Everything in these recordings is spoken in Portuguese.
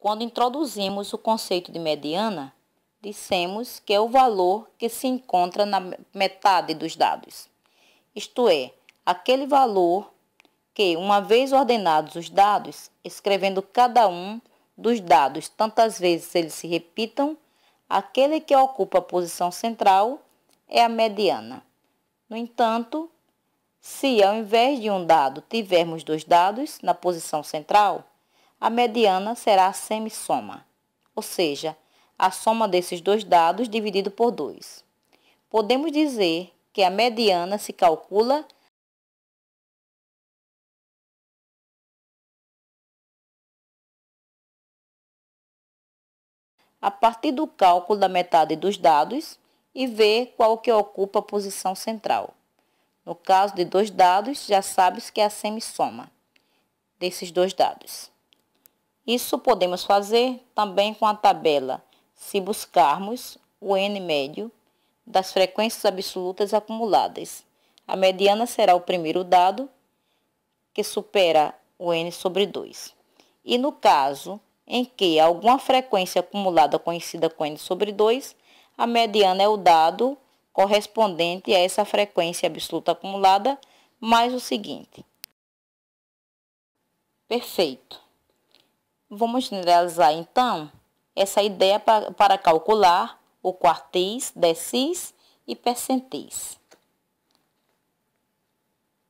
Quando introduzimos o conceito de mediana, dissemos que é o valor que se encontra na metade dos dados. Isto é, aquele valor que, uma vez ordenados os dados, escrevendo cada um dos dados tantas vezes eles se repitam, aquele que ocupa a posição central é a mediana. No entanto, se ao invés de um dado tivermos dois dados na posição central, a mediana será a semissoma, ou seja, a soma desses dois dados dividido por 2. Podemos dizer que a mediana se calcula a partir do cálculo da metade dos dados e ver qual que ocupa a posição central. No caso de dois dados, já sabes que é a semissoma desses dois dados. Isso podemos fazer também com a tabela, se buscarmos o n médio das frequências absolutas acumuladas. A mediana será o primeiro dado que supera o n sobre 2. E no caso em que alguma frequência acumulada conhecida com n sobre 2, a mediana é o dado correspondente a essa frequência absoluta acumulada, mais o seguinte. Perfeito. Vamos generalizar, então, essa ideia para calcular o quartis, decis e percentis.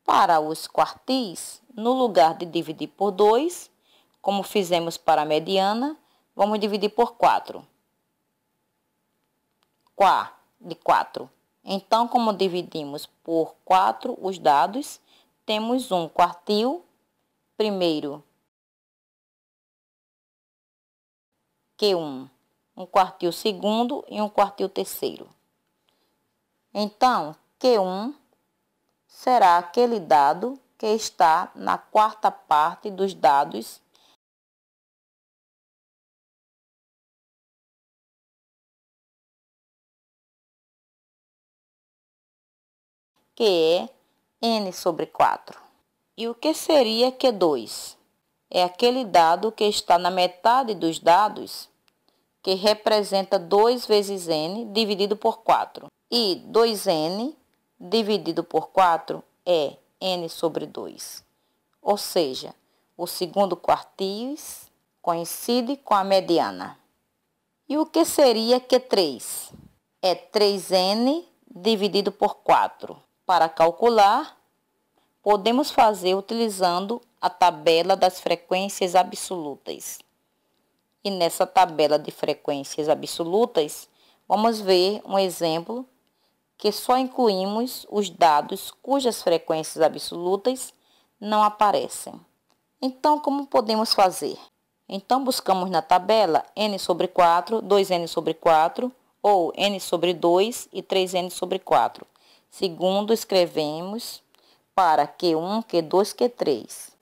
Para os quartis, no lugar de dividir por 2, como fizemos para a mediana, vamos dividir por 4. Quá de 4. Então, como dividimos por 4 os dados, temos um quartil primeiro Q1, um quartil segundo e um quartil terceiro. Então, Q1 será aquele dado que está na quarta parte dos dados que é n sobre 4. E o que seria Q2? É aquele dado que está na metade dos dados que representa 2 vezes n dividido por 4. E 2n dividido por 4 é n sobre 2. Ou seja, o segundo quartil coincide com a mediana. E o que seria Q3? É 3n dividido por 4. Para calcular, podemos fazer utilizando a tabela das frequências absolutas. E nessa tabela de frequências absolutas, vamos ver um exemplo que só incluímos os dados cujas frequências absolutas não aparecem. Então, como podemos fazer? Então, buscamos na tabela n sobre 4, 2n sobre 4, ou n sobre 2 e 3n sobre 4. Segundo, escrevemos para Q1, Q2, Q3.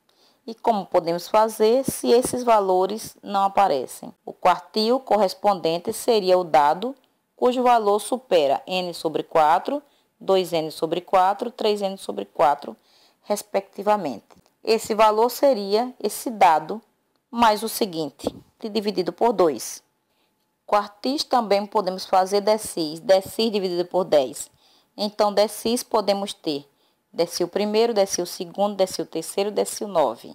E como podemos fazer se esses valores não aparecem? O quartil correspondente seria o dado cujo valor supera n sobre 4, 2n sobre 4, 3n sobre 4, respectivamente. Esse valor seria esse dado mais o seguinte, dividido por 2. Quartis também podemos fazer decis, decis dividido por 10. Então, decis podemos ter decil primeiro, decil segundo, decil terceiro, decil 9.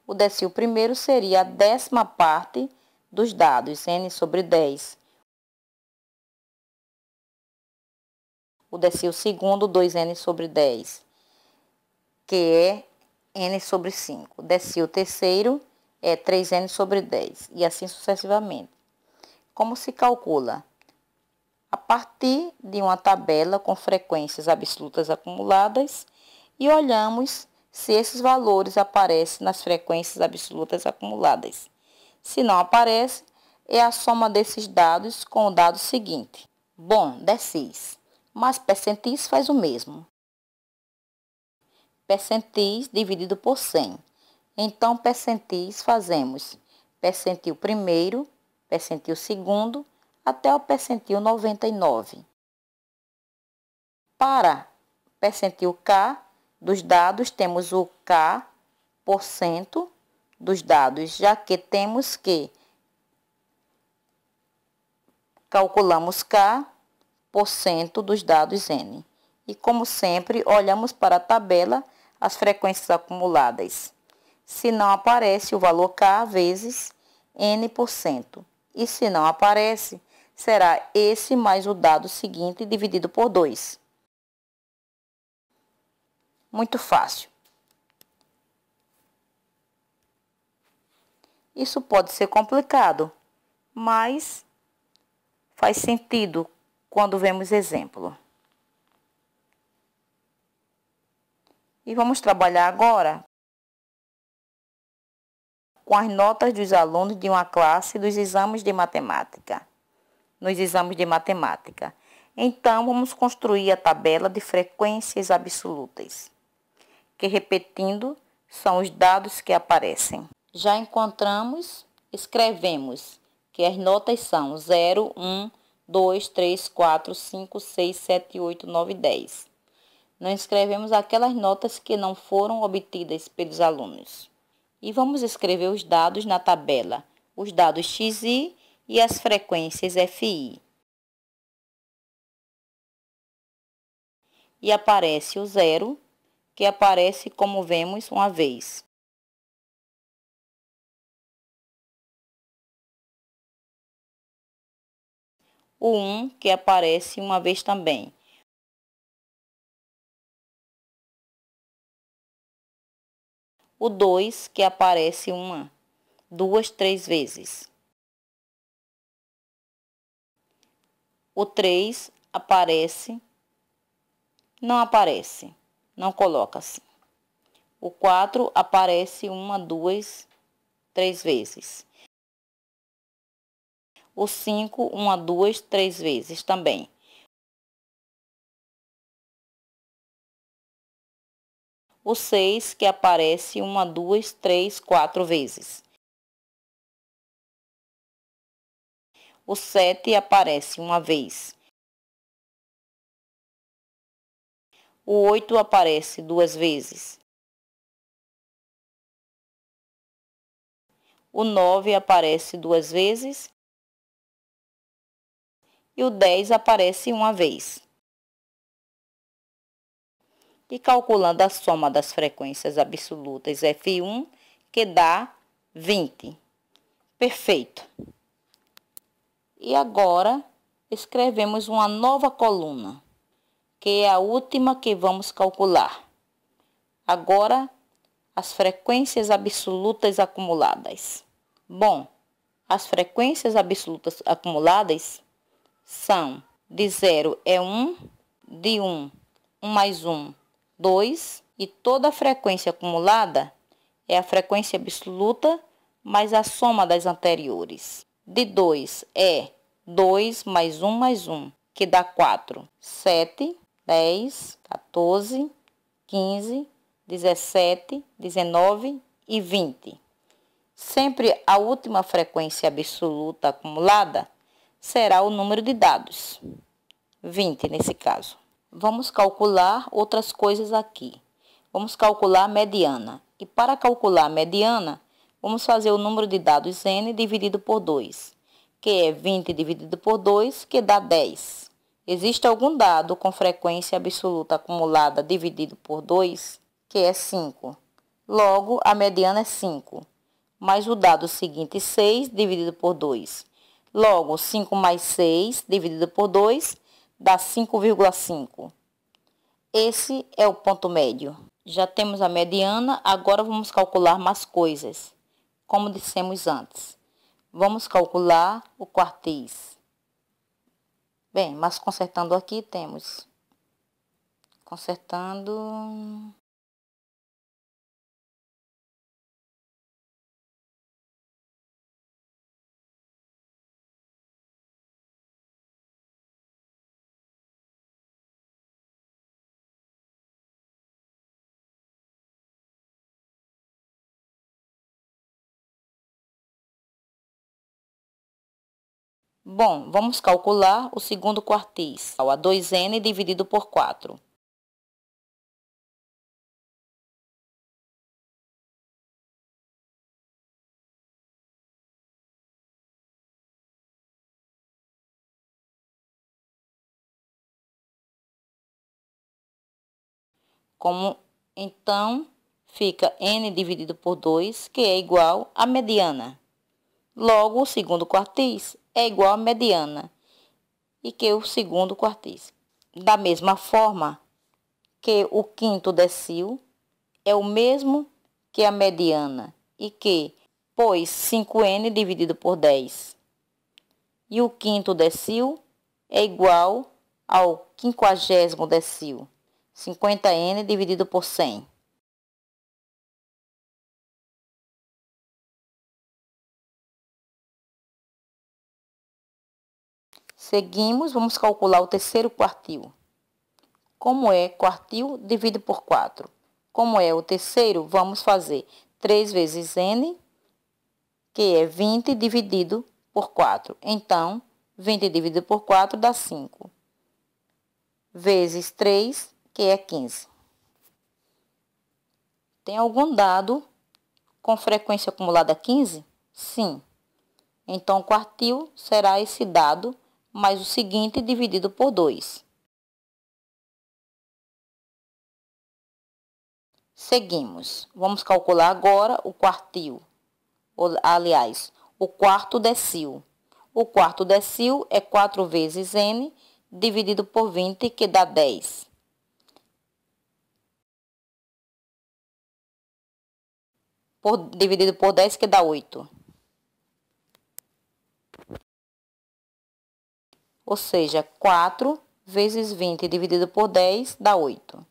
O decil primeiro seria a 10ª parte dos dados, n sobre 10. O decil segundo, 2n sobre 10, que é n sobre 5. O decil terceiro é 3n sobre 10, e assim sucessivamente. Como se calcula? A partir de uma tabela com frequências absolutas acumuladas e olhamos se esses valores aparecem nas frequências absolutas acumuladas. Se não aparece, é a soma desses dados com o dado seguinte. Bom, decis, mas percentis faz o mesmo. Percentis dividido por 100. Então, percentis fazemos percentil primeiro, percentil segundo, até o percentil 99. Para percentil K, dos dados, temos o K por cento dos dados, já que temos que calculamos K por cento dos dados N. E como sempre, olhamos para a tabela as frequências acumuladas. Se não aparece o valor K vezes N por cento. E se não aparece, será esse mais o dado seguinte dividido por 2. Muito fácil. Isso pode ser complicado, mas faz sentido quando vemos exemplo. E vamos trabalhar agora com as notas dos alunos de uma classe dos exames de matemática. Nos exames de matemática. Então, vamos construir a tabela de frequências absolutas, que, repetindo, são os dados que aparecem. Já encontramos, escrevemos que as notas são 0, 1, 2, 3, 4, 5, 6, 7, 8, 9, 10. Não escrevemos aquelas notas que não foram obtidas pelos alunos. E vamos escrever os dados na tabela, os dados XI e as frequências FI. E aparece o 0, que aparece como vemos uma vez. O 1, que aparece uma vez também. O 2, que aparece uma, duas, três vezes. O 3 aparece, não aparece, não coloca-se. O 4 aparece uma, duas, três vezes. O 5, uma, duas, três vezes também. O 6, que aparece uma, duas, três, quatro vezes. O 7 aparece uma vez. O 8 aparece duas vezes. O 9 aparece duas vezes. E o 10 aparece uma vez. E calculando a soma das frequências absolutas F1, que dá 20. Perfeito. E agora, escrevemos uma nova coluna, que é a última que vamos calcular. Agora, as frequências absolutas acumuladas. Bom, as frequências absolutas acumuladas são de 0 é 1, de 1, 1 mais 1, 2, e toda a frequência acumulada é a frequência absoluta mais a soma das anteriores. De 2 é 2 mais 1, que dá 4. 7, 10, 14, 15, 17, 19 e 20. Sempre a última frequência absoluta acumulada será o número de dados. 20 nesse caso. Vamos calcular outras coisas aqui. Vamos calcular a mediana. E para calcular a mediana, vamos fazer o número de dados N dividido por 2, que é 20 dividido por 2, que dá 10. Existe algum dado com frequência absoluta acumulada dividido por 2, que é 5. Logo, a mediana é 5. Mais o dado seguinte, 6 dividido por 2. Logo, 5 mais 6 dividido por 2 dá 5,5. Esse é o ponto médio. Já temos a mediana, agora vamos calcular mais coisas, como dissemos antes. Vamos calcular o quartis. Bem, mas consertando aqui temos... Consertando... Bom, vamos calcular o segundo quartis, a 2n dividido por 4. Então, fica n dividido por 2, que é igual a mediana. Logo, o segundo quartis é igual a mediana, e que o segundo quartis. Da mesma forma que o quinto decil é o mesmo que a mediana, e que, pois 5n dividido por 10, e o quinto decil é igual ao 50º decil, 50n dividido por 100. Seguimos, vamos calcular o terceiro quartil. Como é quartil, divido por 4. Como é o terceiro, vamos fazer 3 vezes n, que é 20 dividido por 4. Então, 20 dividido por 4 dá 5. Vezes 3, que é 15. Tem algum dado com frequência acumulada 15? Sim. Então, o quartil será esse dado mais o seguinte dividido por 2. Seguimos. Vamos calcular agora o quartil. Aliás, o quarto decil. O quarto decil é 4 vezes n dividido por 20, que dá 10. Dividido por 10, que dá 8. Ou seja, 4 vezes 20 dividido por 10 dá 8.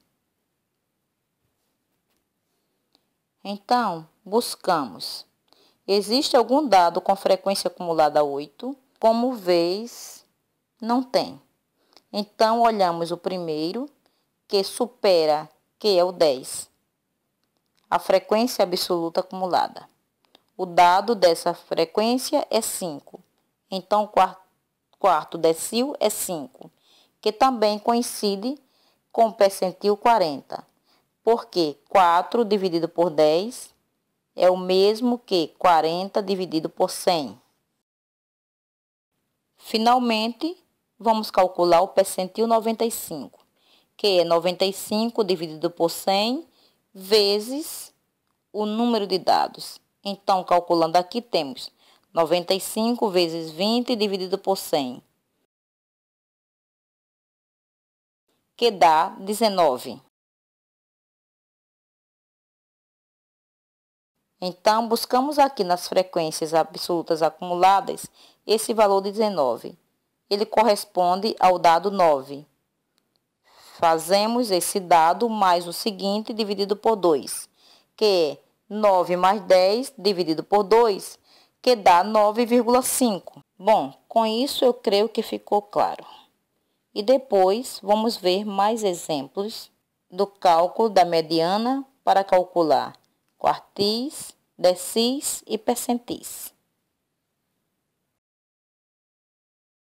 Então, buscamos. Existe algum dado com frequência acumulada 8? Como vês, não tem. Então, olhamos o primeiro, que supera, que é o 10. A frequência absoluta acumulada. O dado dessa frequência é 5. Então, quarto decil é 5, que também coincide com o percentil 40, porque 4 dividido por 10 é o mesmo que 40 dividido por 100. Finalmente, vamos calcular o percentil 95, que é 95 dividido por 100 vezes o número de dados. Então, calculando aqui, temos 95 vezes 20 dividido por 100, que dá 19. Então, buscamos aqui nas frequências absolutas acumuladas esse valor de 19. Ele corresponde ao dado 9. Fazemos esse dado mais o seguinte dividido por 2, que é 9 mais 10 dividido por 2, que dá 9,5. Bom, com isso eu creio que ficou claro. E depois vamos ver mais exemplos do cálculo da mediana para calcular quartis, decis e percentis.